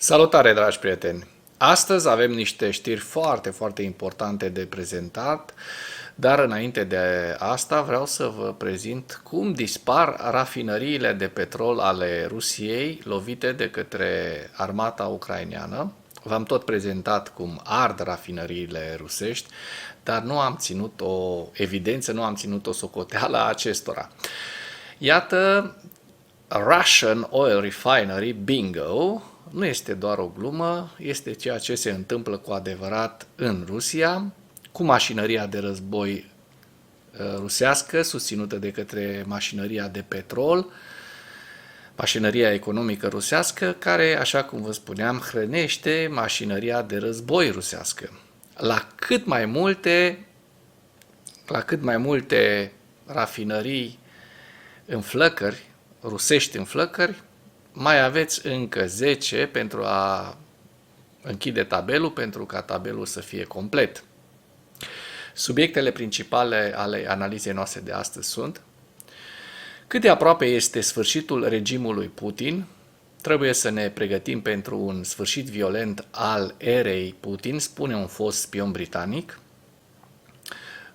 Salutare, dragi prieteni! Astăzi avem niște știri foarte, foarte importante de prezentat, dar înainte de asta vreau să vă prezint cum dispar rafinăriile de petrol ale Rusiei lovite de către armata ucraineană. V-am tot prezentat cum ard rafinăriile rusești, dar nu am ținut o evidență, nu am ținut o socoteală a acestora. Iată, Russian Oil Refinery Bingo nu este doar o glumă, este ceea ce se întâmplă cu adevărat în Rusia, cu mașinăria de război rusească susținută de către mașinăria de petrol, mașinăria economică rusească, care, așa cum vă spuneam, hrănește mașinăria de război rusească. La cât mai multe rafinării în flăcări, rusești în flăcări, mai aveți încă 10 pentru a închide tabelul, pentru ca tabelul să fie complet. Subiectele principale ale analizei noastre de astăzi sunt: cât de aproape este sfârșitul regimului Putin? Trebuie să ne pregătim pentru un sfârșit violent al erei Putin, spune un fost spion britanic.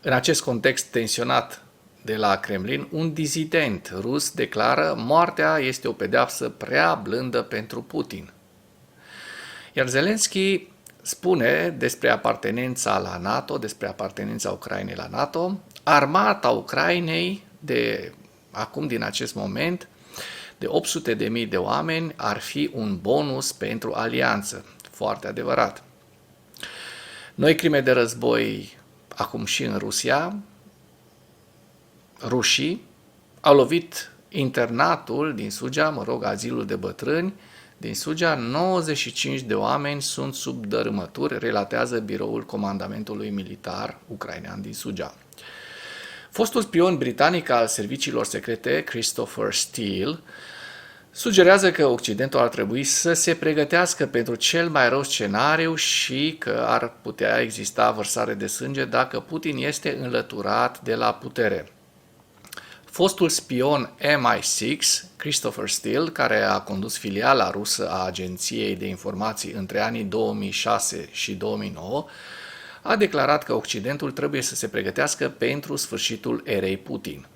În acest context tensionat de la Kremlin, un dizident rus declară: moartea este o pedeapsă prea blândă pentru Putin. Iar Zelensky spune despre apartenența la NATO, despre apartenența Ucrainei la NATO: armata Ucrainei din acest moment, de 800.000 de oameni, ar fi un bonus pentru alianță. Foarte adevărat. Noi crime de război acum și în Rusia. Rușii au lovit internatul din Sugia, azilul de bătrâni din Sugia. 95 de oameni sunt sub dărâmături, relatează biroul comandamentului militar ucrainean din Sugia. Fostul spion britanic al serviciilor secrete, Christopher Steele, sugerează că Occidentul ar trebui să se pregătească pentru cel mai rău scenariu și că ar putea exista vărsare de sânge dacă Putin este înlăturat de la putere. Fostul spion MI6, Christopher Steele, care a condus filiala rusă a Agenției de Informații între anii 2006 și 2009, a declarat că Occidentul trebuie să se pregătească pentru sfârșitul erei Putin.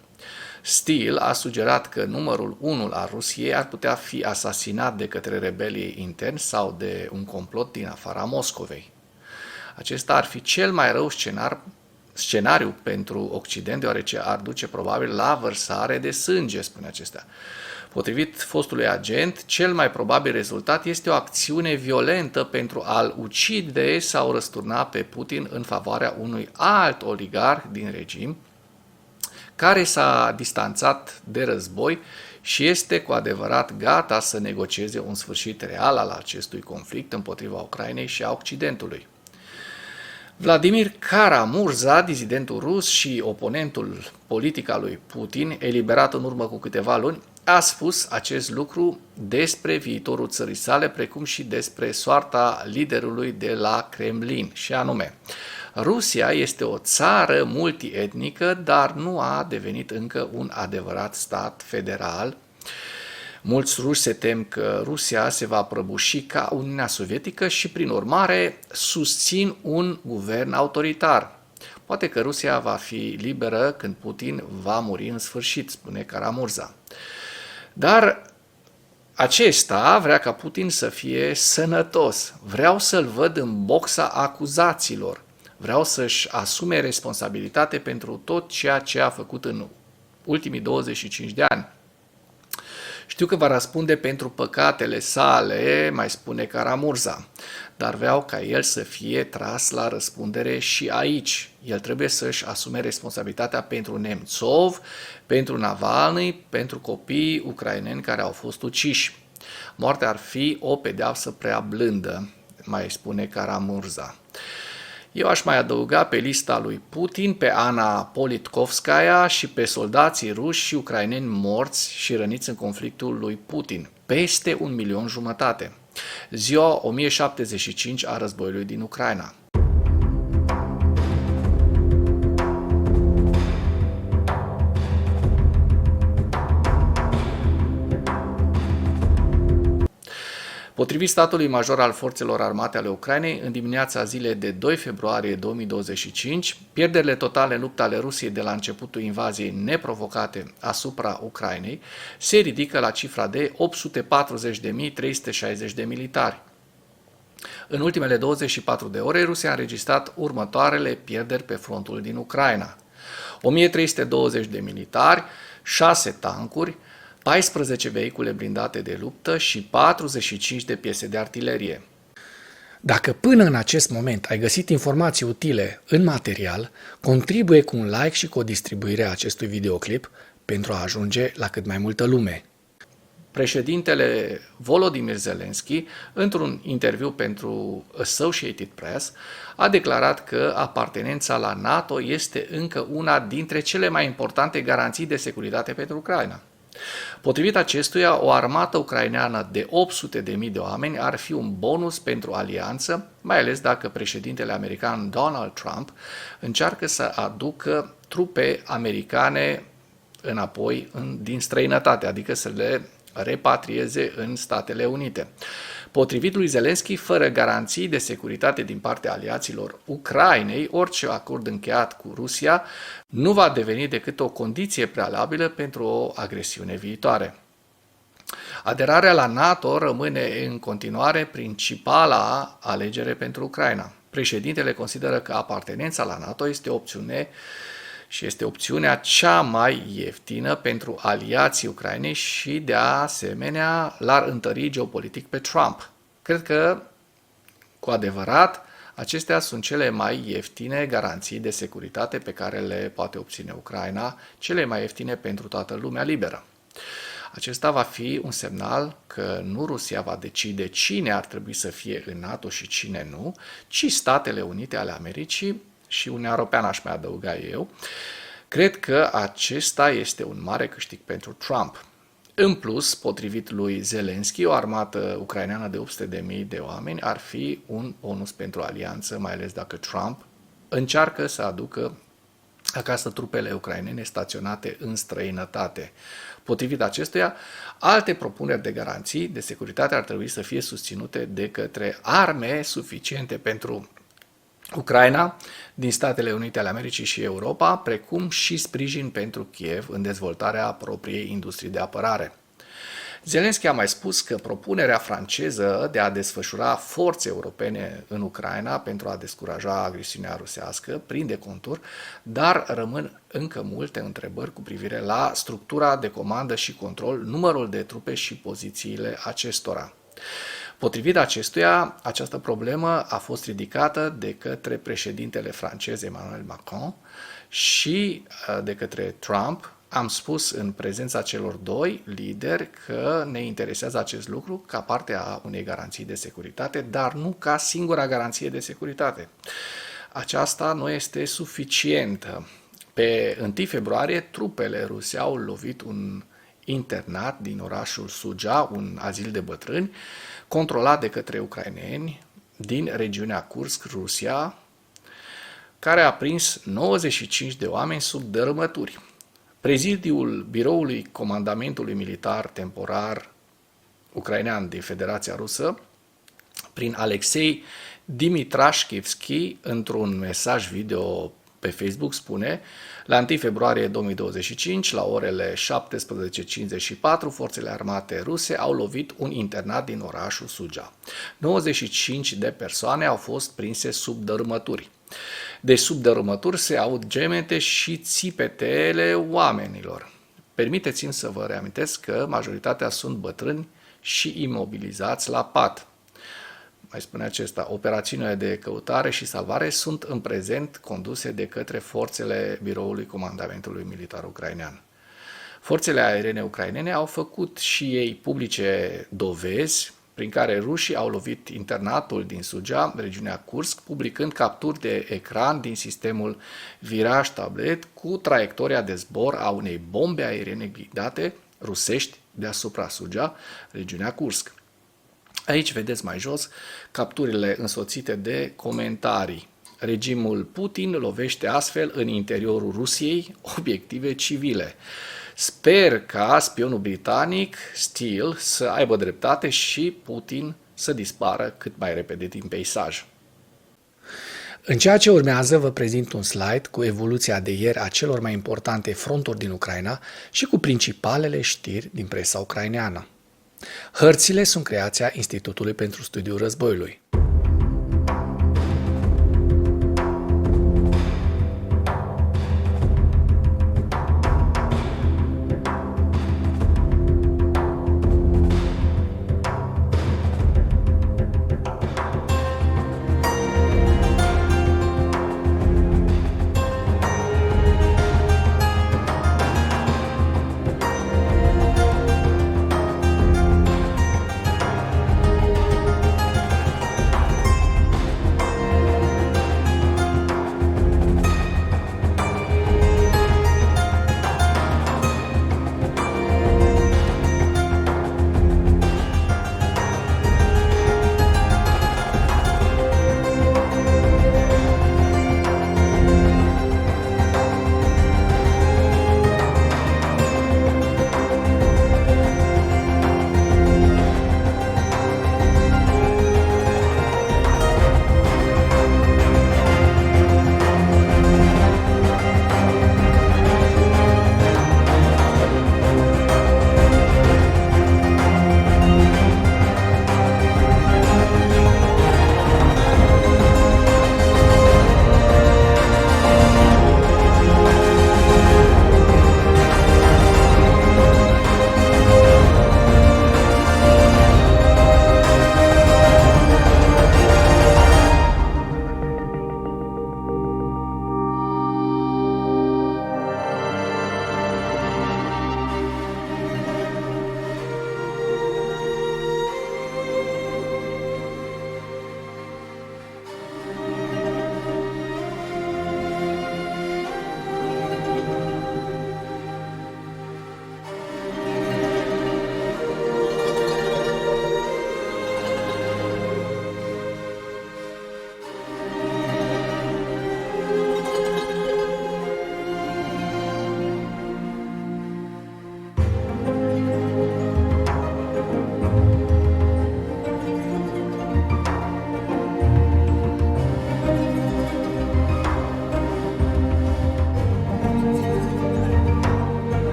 Steele a sugerat că numărul 1 al Rusiei ar putea fi asasinat de către rebelii interni sau de un complot din afara Moscovei. Acesta ar fi cel mai rău scenariu pentru Occident, deoarece ar duce probabil la vărsare de sânge, spune acestea. Potrivit fostului agent, cel mai probabil rezultat este o acțiune violentă pentru a-l ucide sau răsturna pe Putin în favoarea unui alt oligarh din regim, care s-a distanțat de război și este cu adevărat gata să negocieze un sfârșit real al acestui conflict împotriva Ucrainei și a Occidentului. Vladimir Kara-Murza, dizidentul rus și oponentul politic al lui Putin, eliberat în urmă cu câteva luni, a spus acest lucru despre viitorul țării sale, precum și despre soarta liderului de la Kremlin, și anume: Rusia este o țară multietnică, dar nu a devenit încă un adevărat stat federal. Mulți ruși se tem că Rusia se va prăbuși ca Uniunea Sovietică și, prin urmare, susțin un guvern autoritar. Poate că Rusia va fi liberă când Putin va muri în sfârșit, spune Kara-Murza. Dar acesta vrea ca Putin să fie sănătos. Vreau să-l văd în boxa acuzațiilor. Vreau să-și asume responsabilitate pentru tot ceea ce a făcut în ultimii 25 de ani. Știu că va răspunde pentru păcatele sale, mai spune Kara-Murza, dar vreau ca el să fie tras la răspundere și aici. El trebuie să-și asume responsabilitatea pentru Nemțov, pentru Navalny, pentru copiii ucraineni care au fost uciși. Moartea ar fi o pedeapsă prea blândă, mai spune Kara-Murza. Eu aș mai adăuga pe lista lui Putin pe Ana Politkovskaya și pe soldații ruși și ucraineni morți și răniți în conflictul lui Putin. Peste 1,5 milion. Ziua 1075 a războiului din Ucraina. Potrivit statului major al forțelor armate ale Ucrainei, în dimineața zilei de 2 februarie 2025, pierderile totale în lupta ale Rusiei de la începutul invaziei neprovocate asupra Ucrainei se ridică la cifra de 840.360 de militari. În ultimele 24 de ore, Rusia a înregistrat următoarele pierderi pe frontul din Ucraina: 1320 de militari, 6 tancuri, 14 vehicule blindate de luptă și 45 de piese de artilerie. Dacă până în acest moment ai găsit informații utile în material, contribuie cu un like și cu o distribuire a acestui videoclip pentru a ajunge la cât mai multă lume. Președintele Volodymyr Zelensky, într-un interviu pentru Associated Press, a declarat că apartenența la NATO este încă una dintre cele mai importante garanții de securitate pentru Ucraina. Potrivit acestuia, o armată ucraineană de 800.000 de oameni ar fi un bonus pentru alianță, mai ales dacă președintele american Donald Trump încearcă să aducă trupe americane înapoi din străinătate, adică să le repatrieze în Statele Unite. Potrivit lui Zelensky, fără garanții de securitate din partea aliaților Ucrainei, orice acord încheiat cu Rusia nu va deveni decât o condiție prealabilă pentru o agresiune viitoare. Aderarea la NATO rămâne în continuare principala alegere pentru Ucraina. Președintele consideră că apartenența la NATO este o opțiune și este opțiunea cea mai ieftină pentru aliații Ucrainei și, de asemenea, l-ar întări geopolitic pe Trump. Cred că, cu adevărat, acestea sunt cele mai ieftine garanții de securitate pe care le poate obține Ucraina, cele mai ieftine pentru toată lumea liberă. Acesta va fi un semnal că nu Rusia va decide cine ar trebui să fie în NATO și cine nu, ci Statele Unite ale Americii și Uniunea Europeană, aș mai adăuga eu. Cred că acesta este un mare câștig pentru Trump. În plus, potrivit lui Zelensky, o armată ucraineană de 800.000 de oameni ar fi un bonus pentru alianță, mai ales dacă Trump încearcă să aducă acasă trupele ucrainene staționate în străinătate. Potrivit acestuia, alte propuneri de garanții de securitate ar trebui să fie susținute de către arme suficiente pentru Ucraina din Statele Unite ale Americii și Europa, precum și sprijin pentru Kiev în dezvoltarea propriei industrii de apărare. Zelensky a mai spus că propunerea franceză de a desfășura forțe europene în Ucraina pentru a descuraja agresiunea rusească prinde contur, dar rămân încă multe întrebări cu privire la structura de comandă și control, numărul de trupe și pozițiile acestora. Potrivit acestuia, această problemă a fost ridicată de către președintele francez Emmanuel Macron și de către Trump. Am spus în prezența celor doi lideri că ne interesează acest lucru ca parte a unei garanții de securitate, dar nu ca singura garanție de securitate. Aceasta nu este suficientă. Pe 1 februarie, trupele ruse au lovit un internat din orașul Suja, un azil de bătrâni, controlat de către ucraineni din regiunea Kursk, Rusia, care a prins 95 de oameni sub dărâmături. Prezidiul biroului Comandamentului Militar Temporar Ucrainean din Federația Rusă, prin Alexei Dimitrașchivski, într-un mesaj video pe Facebook, spune: la 1 februarie 2025, la orele 17:54, forțele armate ruse au lovit un internat din orașul Suja. 95 de persoane au fost prinse sub dărâmături. De sub dărâmături se aud gemete și țipetele oamenilor. Permiteți-mi să vă reamintesc că majoritatea sunt bătrâni și imobilizați la pat. Mai spune acesta, operațiunile de căutare și salvare sunt în prezent conduse de către forțele biroului Comandamentului Militar Ucrainean. Forțele aeriene ucrainene au făcut și ei publice dovezi prin care rușii au lovit internatul din Suja, regiunea Kursk, publicând capturi de ecran din sistemul Viraj Tablet cu traiectoria de zbor a unei bombe aeriene ghidate rusești deasupra Suja, regiunea Kursk. Aici vedeți mai jos capturile însoțite de comentarii. Regimul Putin lovește astfel în interiorul Rusiei obiective civile. Sper ca spionul britanic Steele să aibă dreptate și Putin să dispară cât mai repede din peisaj. În ceea ce urmează vă prezint un slide cu evoluția de ieri a celor mai importante fronturi din Ucraina și cu principalele știri din presa ucraineană. Hărțile sunt creația Institutului pentru Studiul Războiului.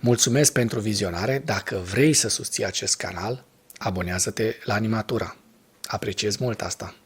Mulțumesc pentru vizionare. Dacă vrei să susții acest canal, abonează-te la Animatura. Apreciez mult asta.